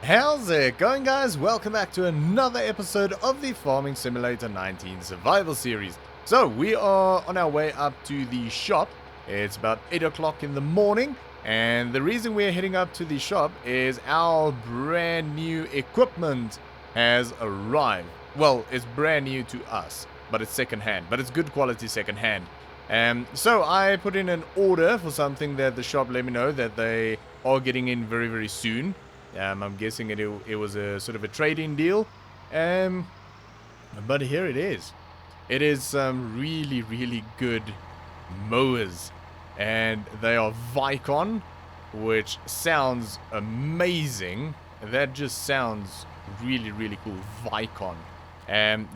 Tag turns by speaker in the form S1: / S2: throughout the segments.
S1: How's it going, guys? Welcome back to another episode of the Farming Simulator 19 Survival Series. So, we are on our way up to the shop. It's about 8 o'clock in the morning, and the reason we're heading up to the shop is our brand new equipment has arrived. Well, it's brand new to us, but it's second-hand, but it's good quality second-hand. So, I put in an order for something that the shop let me know that they are getting in very, very soon. I'm guessing it was a sort of a trade-in deal. But here it is. It is some really, really good mowers. And they are Vicon, which sounds amazing. That just sounds really, really cool. Vicon.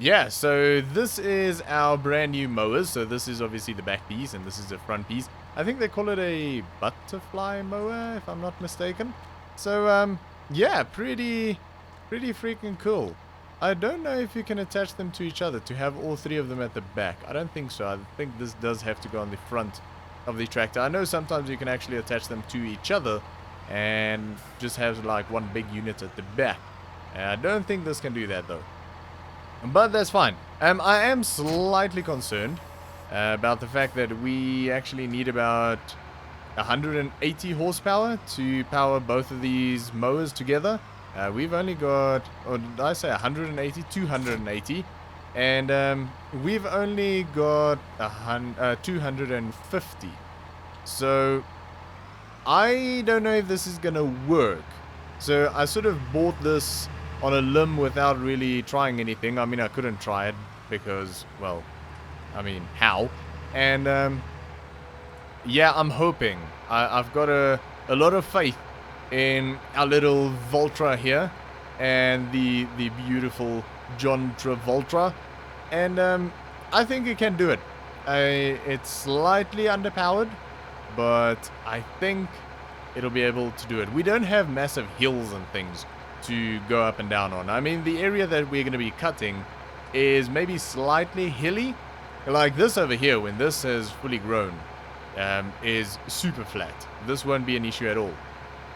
S1: Yeah, so this is our brand new mowers. So this is obviously the back piece and this is the front piece. I think they call it a butterfly mower, if I'm not mistaken. So, yeah, pretty freaking cool. I don't know if you can attach them to each other to have all three of them at the back. I don't think so. I think this does have to go on the front of the tractor. I know sometimes you can actually attach them to each other and just have like one big unit at the back. I don't think this can do that though. But that's fine. I am slightly concerned about the fact that we actually need about 180 horsepower to power both of these mowers together. We've only got, or did I say 180? 280. And we've only got 250. So I don't know if this is going to work. So I sort of bought this on a limb without really trying anything. I mean, I couldn't try it because, well, I mean, how? And yeah, I'm hoping. I've got a lot of faith in our little Voltra here and the beautiful John Travolta, and I think it can do it. It's slightly underpowered, but I think it'll be able to do it. We don't have massive hills and things to go up and down on. I mean, the area that we're going to be cutting is maybe slightly hilly, like this over here when this has fully grown. Is super flat. This won't be an issue at all.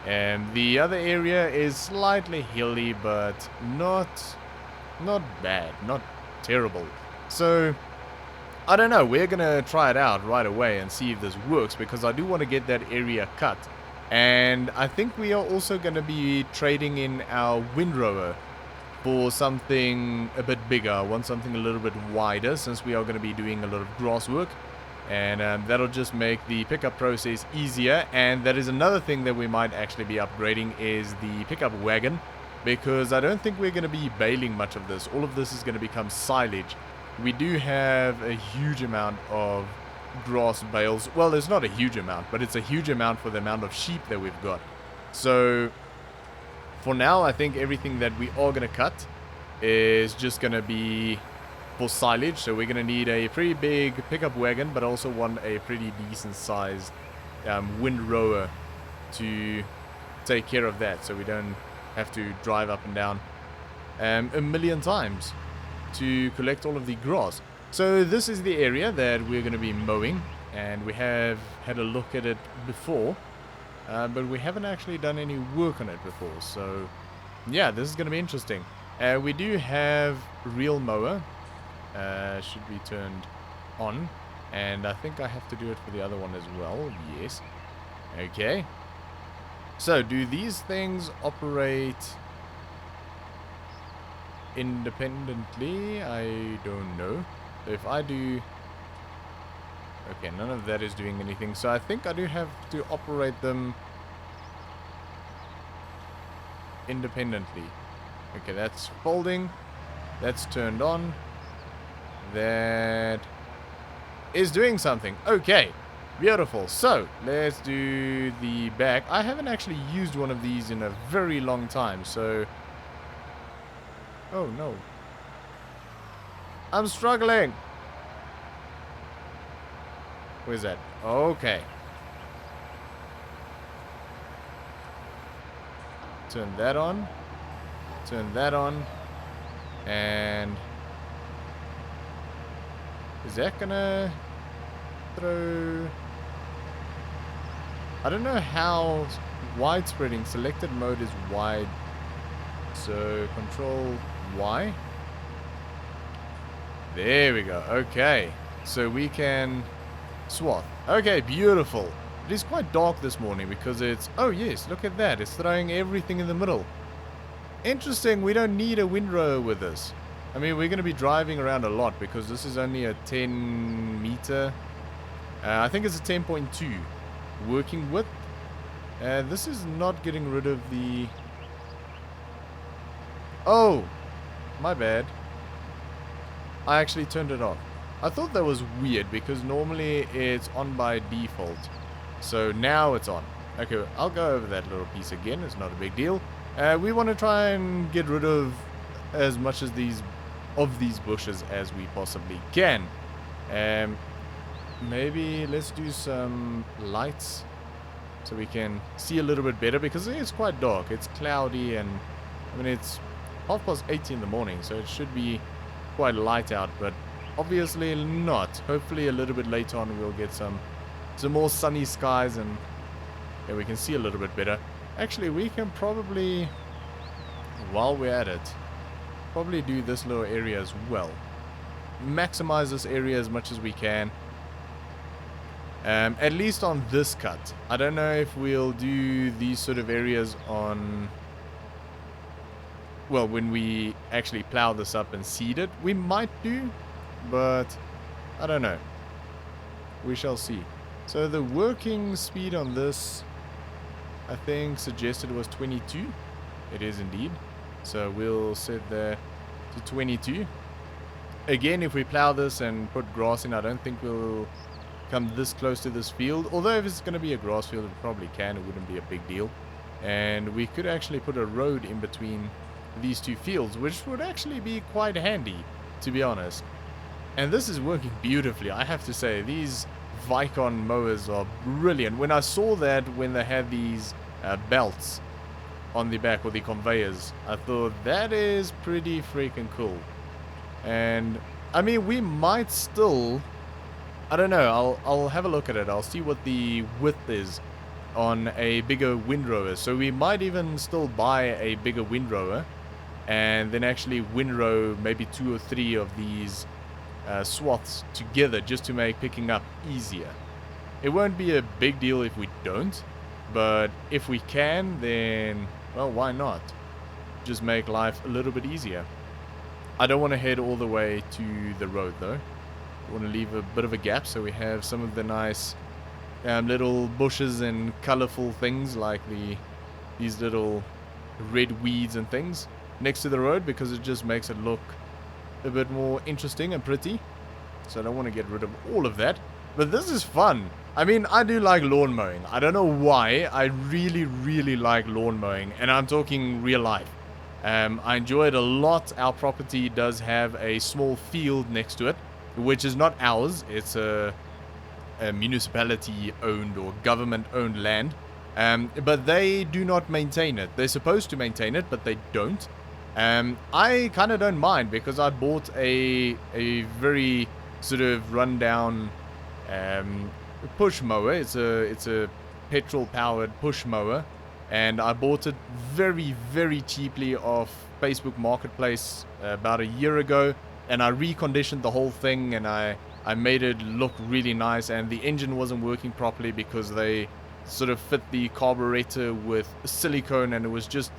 S1: And the other area is slightly hilly, but not bad, not terrible. So I don't know. We're gonna try it out right away and see if this works because I do want to get that area cut. And I think we are also gonna be trading in our windrower for something a bit bigger. I want something a little bit wider since we are going to be doing a lot of grass work. And that'll just make the pickup process easier. And that is another thing that we might actually be upgrading is the pickup wagon. Because I don't think we're going to be baling much of this. All of this is going to become silage. We do have a huge amount of grass bales. Well, there's not a huge amount, but it's a huge amount for the amount of sheep that we've got. So for now, I think everything that we are going to cut is just going to be for silage. So we're going to need a pretty big pickup wagon, but also want a pretty decent sized windrower to take care of that, so we don't have to drive up and down a million times to collect all of the grass. So this is the area that we're going to be mowing, and we have had a look at it before, but we haven't actually done any work on it before. So yeah, this is going to be interesting. We do have real mower. Should be turned on, and I think I have to do it for the other one as well. Yes. Okay. So do these things operate independently? I don't know. So if I do... Okay, none of that is doing anything. So I think I do have to operate them independently. Okay, that's folding. That's turned on. That is doing something. Okay, beautiful. So let's do the back. I haven't actually used one of these in a very long time, so... Oh no, I'm struggling. Where's that? Okay, turn that on, and is that gonna throw... I don't know how widespreading. Selected mode is wide So control Y. There we go. Okay. So we can swath. Okay, beautiful. It is quite dark this morning because it's... Oh yes, look at that. It's throwing everything in the middle. Interesting, we don't need a windrow with this. I mean, we're going to be driving around a lot because this is only a 10 meter. I think it's a 10.2 working width. This is not getting rid of the... Oh, my bad. I actually turned it off. I thought that was weird because normally it's on by default. So now it's on. Okay, I'll go over that little piece again. It's not a big deal. We want to try and get rid of as much as these bushes as we possibly can. Maybe let's do some lights so we can see a little bit better because it's quite dark. It's cloudy and I mean it's 8:30 in the morning, so it should be quite light out, but obviously not. Hopefully a little bit later on we'll get some more sunny skies and yeah, we can see a little bit better. Actually, we can probably, while we're at it, probably do this little area as well. Maximize this area as much as we can. At least on this cut. I don't know if we'll do these sort of areas on... Well, when we actually plow this up and seed it. We might do, but I don't know. We shall see. So the working speed on this, I think suggested was 22. It is indeed. So we'll set that to 22. Again, if we plow this and put grass in, I don't think we'll come this close to this field. Although if it's going to be a grass field, it probably can. It wouldn't be a big deal. And we could actually put a road in between these two fields, which would actually be quite handy, to be honest. And this is working beautifully, I have to say. These Vicon mowers are brilliant. When I saw that, when they had these belts on the back, or the conveyors, I thought that is pretty freaking cool. And I mean, we might still, I don't know, I'll have a look at it. I'll see what the width is on a bigger windrower. So we might even still buy a bigger windrower and then actually windrow maybe 2 or 3 of these swaths together just to make picking up easier. It won't be a big deal if we don't, but if we can, then, well, why not? Just make life a little bit easier. I don't want to head all the way to the road though. I want to leave a bit of a gap so we have some of the nice little bushes and colorful things like these little red weeds and things next to the road, because it just makes it look a bit more interesting and pretty. So I don't want to get rid of all of that, but this is fun. I mean, I do like lawn mowing. I don't know why. I really like lawn mowing, and I'm talking real life. I enjoy it a lot. Our property does have a small field next to it, which is not ours. It's a municipality owned or government owned land, but they do not maintain it. They're supposed to maintain it, but they don't. I kind of don't mind, because I bought a very sort of rundown push mower. It's a petrol powered push mower, and I bought it very cheaply off Facebook Marketplace about a year ago, and I reconditioned the whole thing, and I made it look really nice. And the engine wasn't working properly because they sort of fit the carburetor with silicone, and it was just,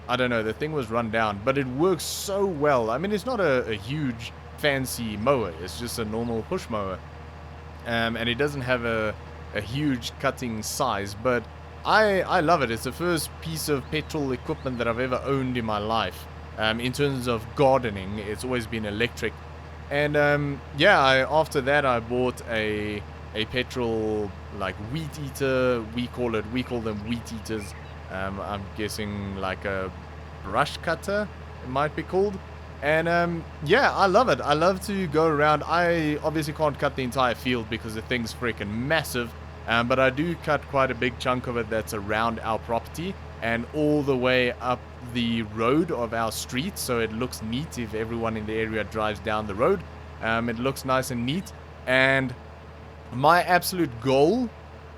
S1: I don't know, the thing was run down, but it works so well. I mean, it's not a huge fancy mower, it's just a normal push mower, and it doesn't have a huge cutting size, but I love it. It's the first piece of petrol equipment that I've ever owned in my life. In terms of gardening, it's always been electric. And yeah, after that I bought a petrol like wheat eater. We call them wheat eaters. I'm guessing like a brush cutter, it might be called. And yeah, I love it. I love to go around. I obviously can't cut the entire field because the thing's freaking massive, but I do cut quite a big chunk of it that's around our property and all the way up the road of our street, so it looks neat if everyone in the area drives down the road. It looks nice and neat. And my absolute goal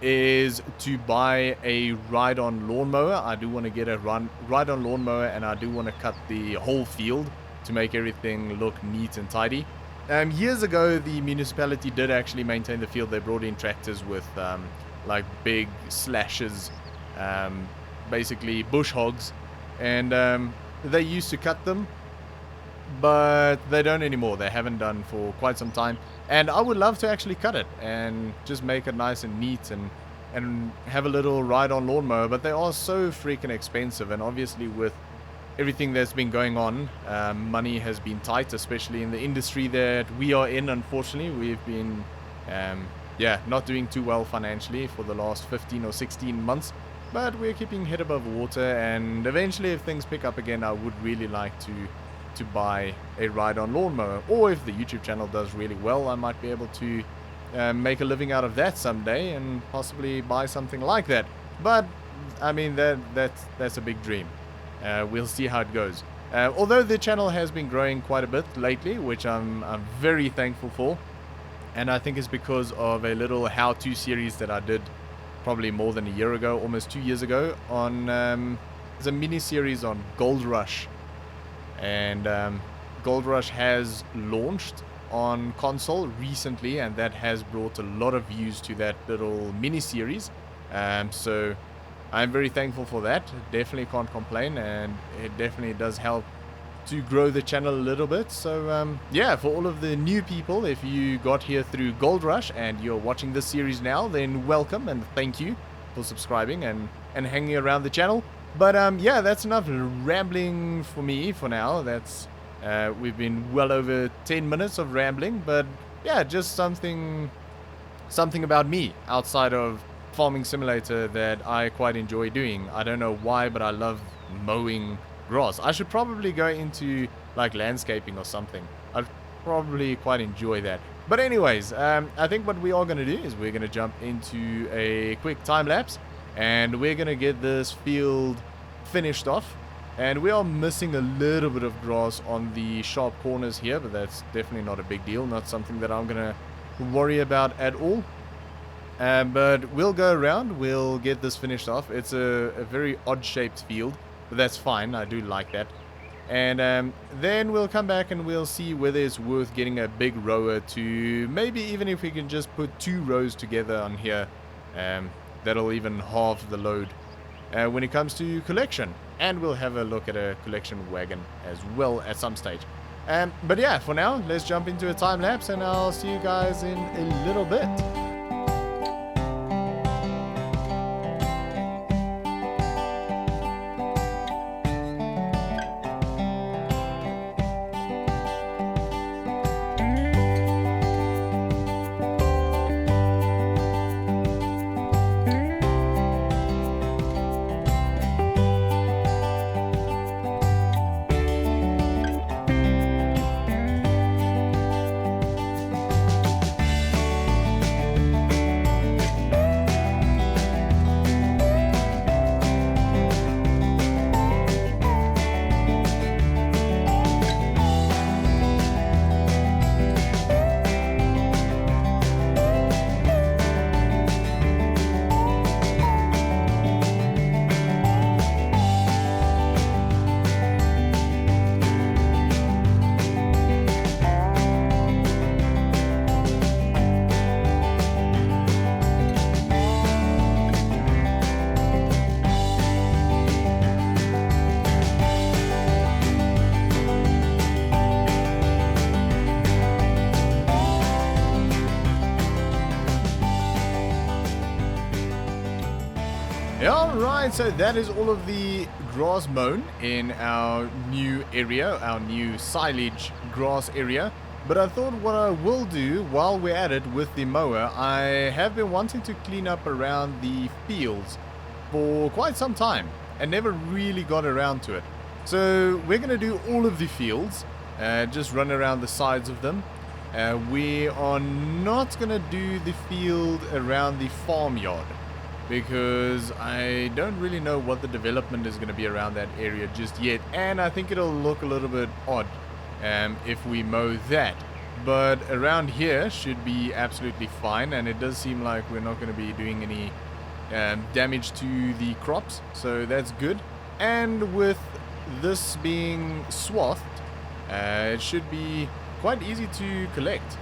S1: is to buy a ride-on lawnmower. I do want to get a ride-on lawnmower, and I do want to cut the whole field to make everything look neat and tidy. Years ago, the municipality did actually maintain the field. They brought in tractors with like big slashes, basically bush hogs, and they used to cut them, but they don't anymore. They haven't done for quite some time, and I would love to actually cut it and just make it nice and neat and have a little ride-on lawnmower, but they are so freaking expensive, and obviously with everything that's been going on, money has been tight, especially in the industry that we are in. Unfortunately, we've been not doing too well financially for the last 15 or 16 months, but we're keeping head above water, and eventually if things pick up again, I would really like to buy a ride-on lawnmower, or if the YouTube channel does really well, I might be able to make a living out of that someday and possibly buy something like that. But I mean, that's a big dream. We'll see how it goes. Although the channel has been growing quite a bit lately, which I'm very thankful for, and I think it's because of a little how-to series that I did probably more than a year ago, almost 2 years ago, on it's a mini series on Gold Rush. And Gold Rush has launched on console recently, and that has brought a lot of views to that little mini series. So I'm very thankful for that. Definitely can't complain, and it definitely does help to grow the channel a little bit. So yeah, for all of the new people, if you got here through Gold Rush and you're watching this series now, then welcome and thank you for subscribing and hanging around the channel. But yeah, that's enough rambling for me for now. That's we've been well over 10 minutes of rambling, but yeah, just something about me outside of Farming Simulator that I quite enjoy doing. I don't know why, but I love mowing grass. I should probably go into like landscaping or something. I'd probably quite enjoy that. But anyways, I think what we are going to do is we're going to jump into a quick time lapse, and we're going to get this field finished off. And we are missing a little bit of grass on the sharp corners here, but that's definitely not a big deal. Not something that I'm going to worry about at all. But we'll go around, we'll get this finished off. It's a very odd-shaped field, but that's fine. I do like that. And then we'll come back and we'll see whether it's worth getting a big rower to, maybe even if we can just put 2 rows together on here, that'll even halve the load when it comes to collection. And we'll have a look at a collection wagon as well at some stage. But yeah, for now, let's jump into a time lapse, and I'll see you guys in a little bit. Alright, so that is all of the grass mown in our new area, our new silage grass area. But I thought what I will do while we're at it with the mower, I have been wanting to clean up around the fields for quite some time and never really got around to it. So we're going to do all of the fields, just run around the sides of them. We are not going to do the field around the farmyard, because I don't really know what the development is going to be around that area just yet, and I think it'll look a little bit odd if we mow that. But around here should be absolutely fine, and it does seem like we're not going to be doing any damage to the crops, so that's good. And with this being swathed, it should be quite easy to collect.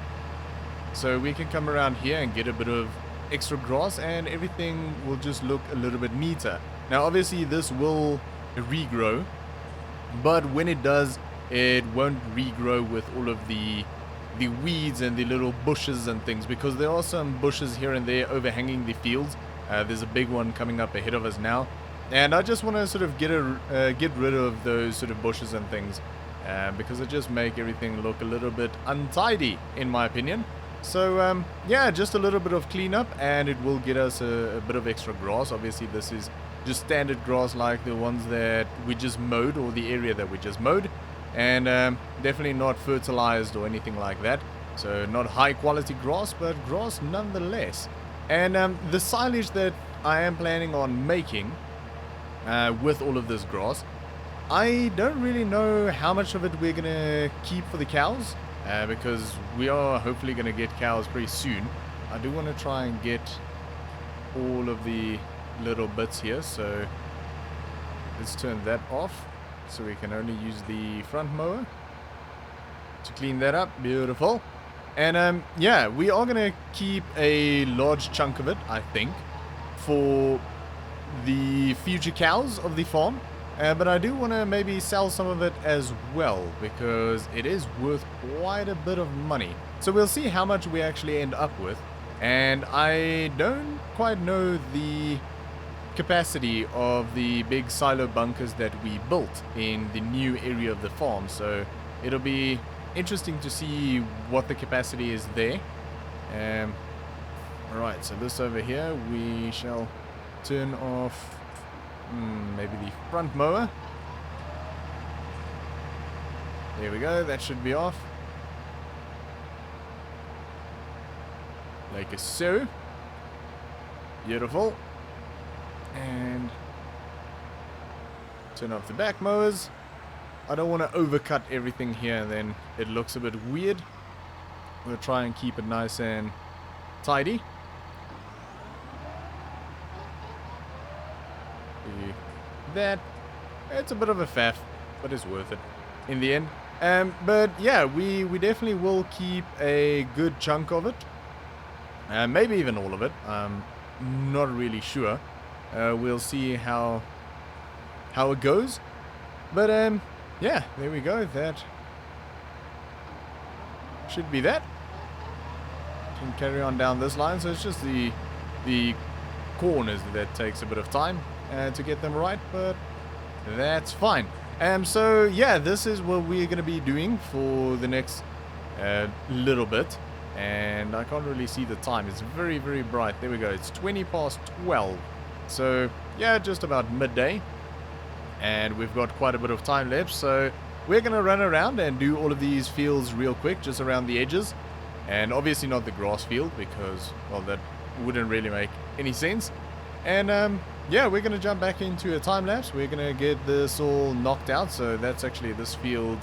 S1: So we can come around here and get a bit of extra grass, and everything will just look a little bit neater. Now obviously this will regrow, but when it does, it won't regrow with all of the weeds and the little bushes and things, because there are some bushes here and there overhanging the fields. There's a big one coming up ahead of us now, and I just want to sort of get rid of those sort of bushes and things, because it just make everything look a little bit untidy in my opinion. So yeah, just a little bit of cleanup and it will get us a bit of extra grass. Obviously this is just standard grass like the ones that we just mowed, or the area that we just mowed, and definitely not fertilized or anything like that. So not high quality grass, but grass nonetheless. And the silage that I am planning on making with all of this grass, I don't really know how much of it we're gonna keep for the cows, because we are hopefully gonna get cows pretty soon. I do want to try and get all of the little bits here, so let's turn that off so we can only use the front mower to clean that up. Beautiful. And yeah, we are gonna keep a large chunk of it, I think, for the future cows of the farm, but I do want to maybe sell some of it as well, because it is worth quite a bit of money. So we'll see how much we actually end up with, and I don't quite know the capacity of the big silo bunkers that we built in the new area of the farm, so it'll be interesting to see what the capacity is there. Alright, so this over here, we shall turn off maybe the front mower. There we go, that should be off. Like so. Beautiful. And turn off the back mowers. I don't want to overcut everything here and then it looks a bit weird. We'll try and keep it nice and tidy. That, it's a bit of a faff, but it's worth it in the end. But yeah, we definitely will keep a good chunk of it, maybe even all of it. I'm not really sure. We'll see how it goes. But yeah, there we go. That should be that. Can carry on down this line. So it's just the corners that takes a bit of time to get them right, but that's fine. So yeah, this is what we're going to be doing for the next little bit, and I can't really see the time. It's very, very bright. There we go. It's 20 past 12. So yeah, just about midday, and we've got quite a bit of time left, so we're going to run around and do all of these fields real quick, just around the edges, and obviously not the grass field, because, well, that wouldn't really make any sense. And yeah, we're going to jump back into a time lapse. We're going to get this all knocked out, so that's actually this field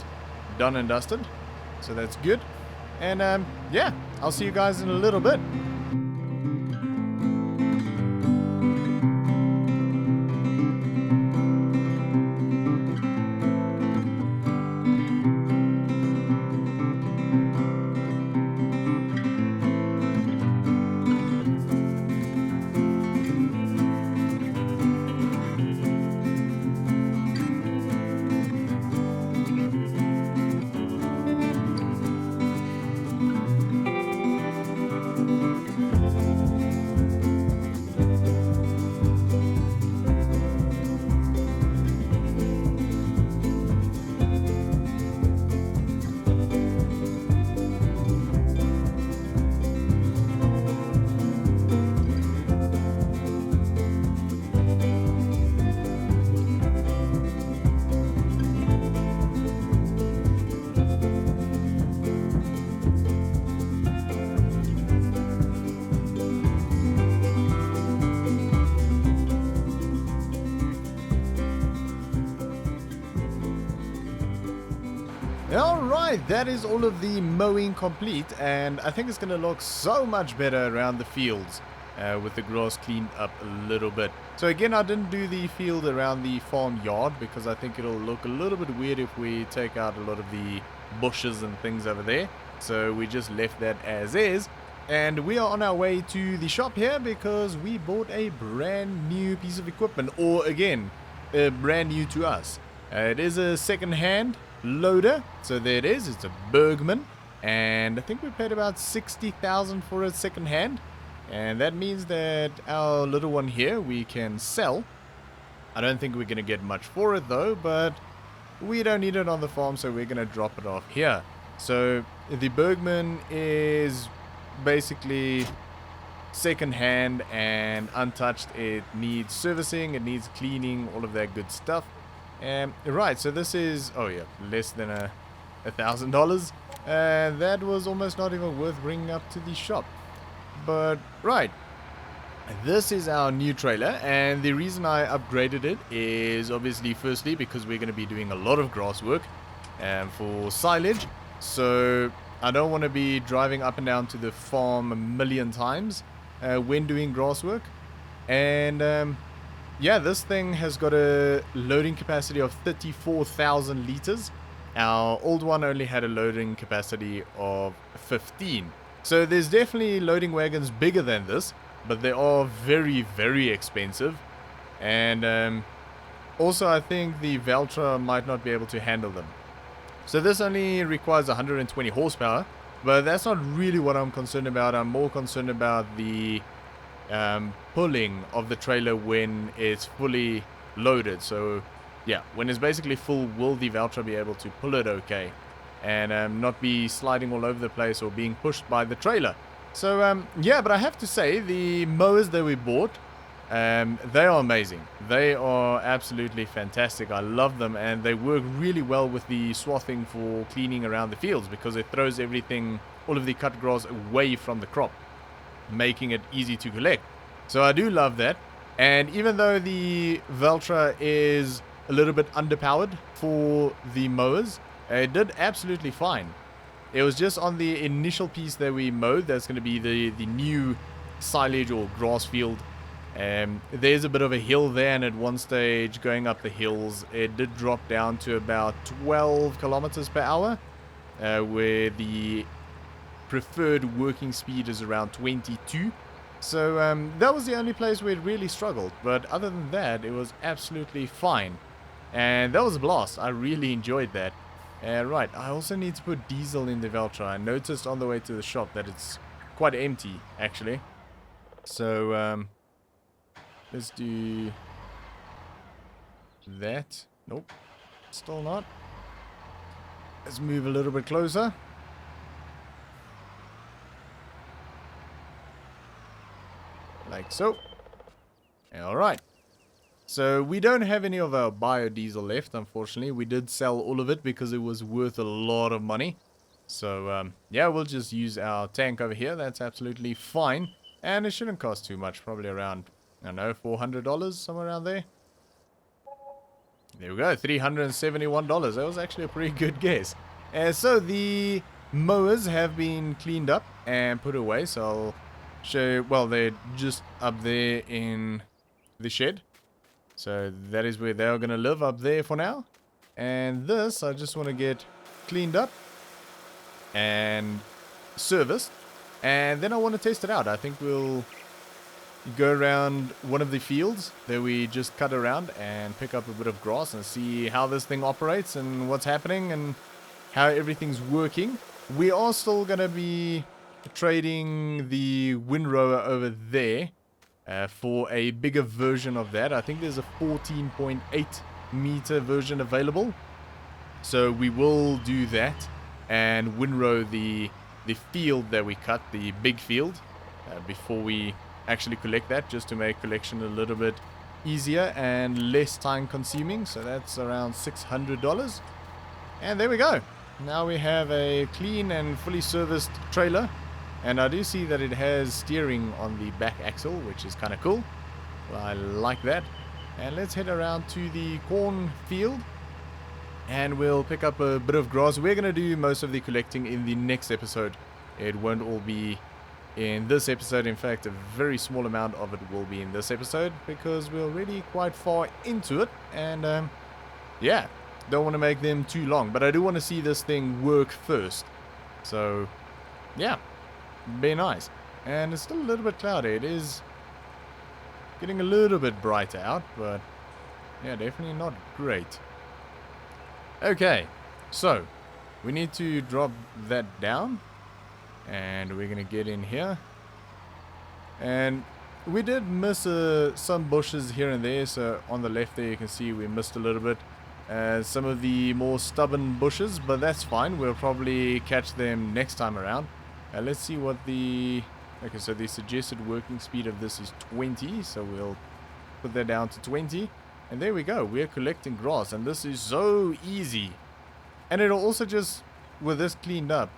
S1: done and dusted, so that's good. And yeah, I'll see you guys in a little bit. Alright, that is all of the mowing complete, and I think it's going to look so much better around the fields with the grass cleaned up a little bit. So again, I didn't do the field around the farm yard because I think it'll look a little bit weird if we take out a lot of the bushes and things over there. So we just left that as is. And we are on our way to the shop here because we bought a brand new piece of equipment, or again, brand new to us. It is a second-hand loader, so there it is. It's a Bergman, and I think we paid about 60,000 for it second-hand, and that means that our little one here we can sell. I don't think we're gonna get much for it though, but we don't need it on the farm, so we're gonna drop it off here. So the Bergman is basically second-hand and untouched. It needs servicing, it needs cleaning, all of that good stuff. Right, so this is, oh yeah, less than $1,000. That was almost not even worth bringing up to the shop. But, right, this is our new trailer, and the reason I upgraded it is obviously firstly because we're going to be doing a lot of grass work for silage. So I don't want to be driving up and down to the farm a million times when doing grass work. And yeah, this thing has got a loading capacity of 34,000 liters. Our old one only had a loading capacity of 15. So there's definitely loading wagons bigger than this, but they are very, very expensive. And also I think the Valtra might not be able to handle them. So this only requires 120 horsepower, but that's not really what I'm concerned about. I'm more concerned about the pulling of the trailer when it's fully loaded. So yeah, when it's basically full, will the Valtra be able to pull it okay and not be sliding all over the place or being pushed by the trailer? So yeah, but I have to say the mowers that we bought, they are amazing. They are absolutely fantastic. I love them, and they work really well with the swathing for cleaning around the fields because it throws everything, all of the cut grass away from the crop, making it easy to collect. So I do love that. And even though the Valtra is a little bit underpowered for the mowers, it did absolutely fine. It was just on the initial piece that we mowed, that's going to be the new silage or grass field. There's a bit of a hill there, and at one stage going up the hills it did drop down to about 12 kilometers per hour, where the preferred working speed is around 22. So that was the only place where it really struggled, but other than that it was absolutely fine, and that was a blast. I really enjoyed that. Right, I also need to put diesel in the Valtra. I noticed on the way to the shop that it's quite empty actually, so let's do that. Nope, still not. Let's move a little bit closer. Like so. Alright. So we don't have any of our biodiesel left, unfortunately. We did sell all of it because it was worth a lot of money. So yeah, we'll just use our tank over here. That's absolutely fine. And it shouldn't cost too much. Probably around, I don't know, $400, somewhere around there. There we go, $371. That was actually a pretty good guess. So the mowers have been cleaned up and put away. So I'll show, well, they're just up there in the shed. So that is where they are going to live, up there for now. And this, I just want to get cleaned up and serviced. And then I want to test it out. I think we'll go around one of the fields that we just cut around and pick up a bit of grass and see how this thing operates and what's happening and how everything's working. We are still going to be trading the windrower over there for a bigger version of that. I think there's a 14.8 meter version available. So we will do that and windrow the field that we cut, the big field, before we actually collect that, just to make collection a little bit easier and less time consuming. So that's around $600. And there we go. Now we have a clean and fully serviced trailer. And I do see that it has steering on the back axle, which is kind of cool. Well, I like that. And let's head around to the corn field and we'll pick up a bit of grass. We're going to do most of the collecting in the next episode. It won't all be in this episode. In fact, a very small amount of it will be in this episode because we're already quite far into it. And yeah, don't want to make them too long, but I do want to see this thing work first. So yeah, be nice. And it's still a little bit cloudy. It is getting a little bit brighter out, but yeah, definitely not great. Okay, so we need to drop that down, and we're gonna get in here. And we did miss some bushes here and there, so on the left there you can see we missed a little bit. Some of the more stubborn bushes, but that's fine. We'll probably catch them next time around. Let's see what the... Okay, so the suggested working speed of this is 20, so we'll put that down to 20. And there we go, we're collecting grass, and this is so easy. And it'll also just, with this cleaned up,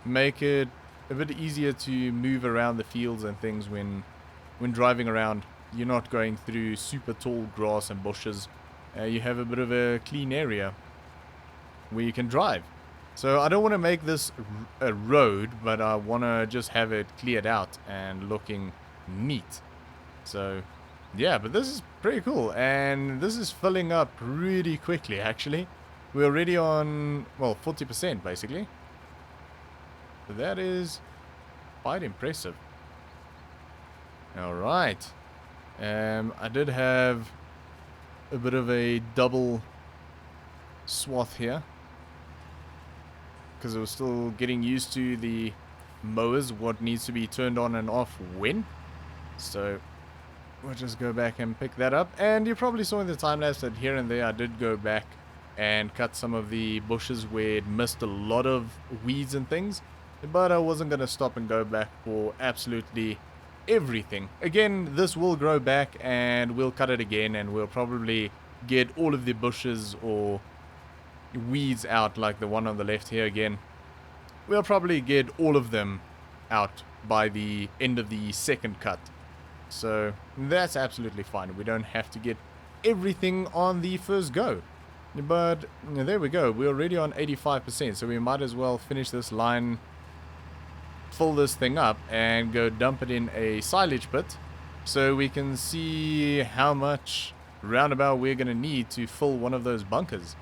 S1: make it a bit easier to move around the fields and things when driving around. You're not going through super tall grass and bushes. You have a bit of a clean area where you can drive. So I don't want to make this a road, but I want to just have it cleared out and looking neat. So yeah, but this is pretty cool, and this is filling up really quickly actually. We're already on, well, 40% basically. So that is quite impressive. Alright. I did have a bit of a double swath here, because I was still getting used to the mowers, what needs to be turned on and off when. So we'll just go back and pick that up. And you probably saw in the time lapse that here and there I did go back and cut some of the bushes where it missed a lot of weeds and things. But I wasn't going to stop and go back for absolutely everything. Again, this will grow back and we'll cut it again, and we'll probably get all of the bushes or weeds out, like the one on the left here again. We'll probably get all of them out by the end of the second cut. So that's absolutely fine. We don't have to get everything on the first go. But there we go. We're already on 85%, so we might as well finish this line, fill this thing up, and go dump it in a silage pit so we can see how much roundabout we're going to need to fill one of those bunkers.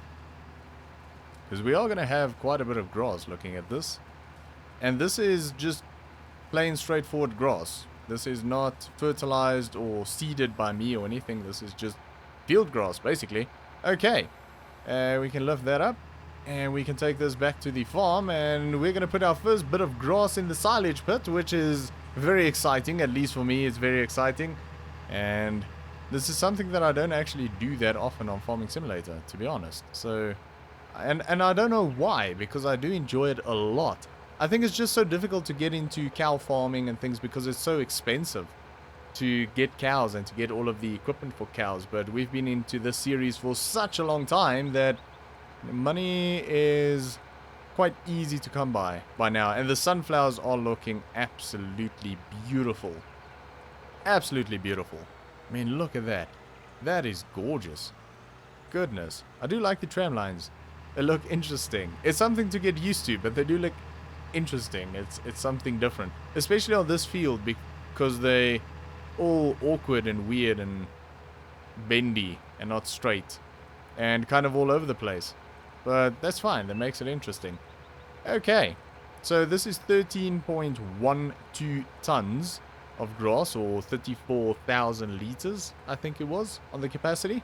S1: Because we are going to have quite a bit of grass looking at this. And this is just plain straightforward grass. This is not fertilized or seeded by me or anything. This is just field grass, basically. Okay. We can lift that up. And we can take this back to the farm. And we're going to put our first bit of grass in the silage pit, which is very exciting. At least for me, it's very exciting. And this is something that I don't actually do that often on Farming Simulator, to be honest. So, and I don't know why, because I do enjoy it a lot. I think it's just so difficult to get into cow farming and things because it's so expensive to get cows and to get all of the equipment for cows. But we've been into this series for such a long time that money is quite easy to come by now. And the sunflowers are looking absolutely beautiful. Absolutely beautiful. I mean, look at that. That is gorgeous. Goodness. I do like the tram lines. They look interesting. It's something to get used to, but they do look interesting. It's something different, especially on this field because they all awkward and weird and bendy and not straight and kind of all over the place, but that's fine. That makes it interesting. Okay, so this is 13.12 tons of grass, or 34,000 liters I think it was on the capacity.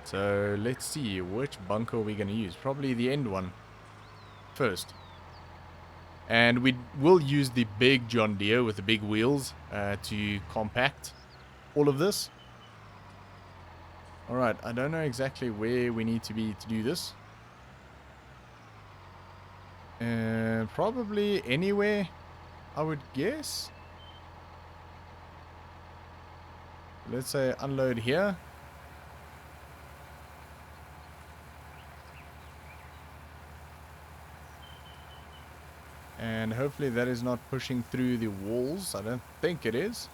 S1: So let's see which bunker we're going to use. Probably the end one first. And we will use the big John Deere with the big wheels to compact all of this. Alright, I don't know exactly where we need to be to do this. Probably anywhere, I would guess. Let's say unload here. And hopefully that is not pushing through the walls. I don't think it is.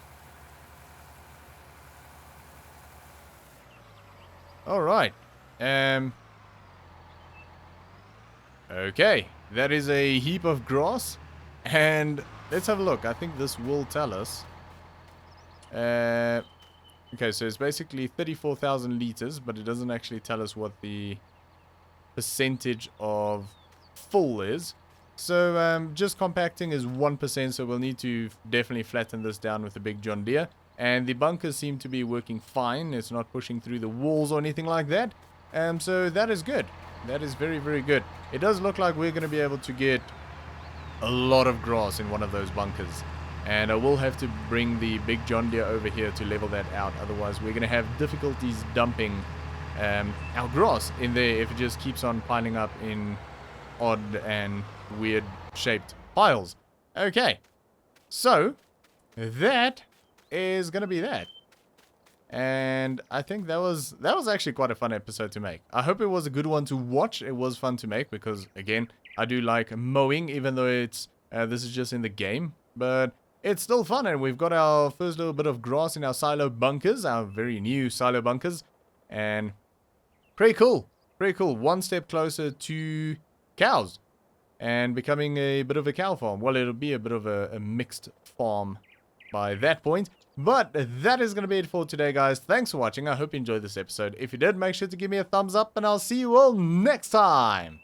S1: Alright. Okay, that is a heap of grass. And let's have a look. I think this will tell us. Okay, so it's basically 34,000 liters, but it doesn't actually tell us what the percentage of full is. So just compacting is 1%, so we'll need to definitely flatten this down with the big John Deere. And the bunkers seem to be working fine. It's not pushing through the walls or anything like that. So that is good. That is very, very good. It does look like we're going to be able to get a lot of grass in one of those bunkers. And I will have to bring the big John Deere over here to level that out. Otherwise, we're going to have difficulties dumping our grass in there if it just keeps on piling up in odd and weird shaped piles. Okay, so that is gonna be that, and I think that was actually quite a fun episode to make. I hope it was a good one to watch. It was fun to make because again, I do like mowing, even though it's this is just in the game, but it's still fun. And we've got our first little bit of grass in our silo bunkers, our very new silo bunkers, and pretty cool. Pretty cool. One step closer to cows and becoming a bit of a cow farm. Well, it'll be a bit of a mixed farm by that point. But that is going to be it for today, guys. Thanks for watching. I hope you enjoyed this episode. If you did, make sure to give me a thumbs up, and I'll see you all next time.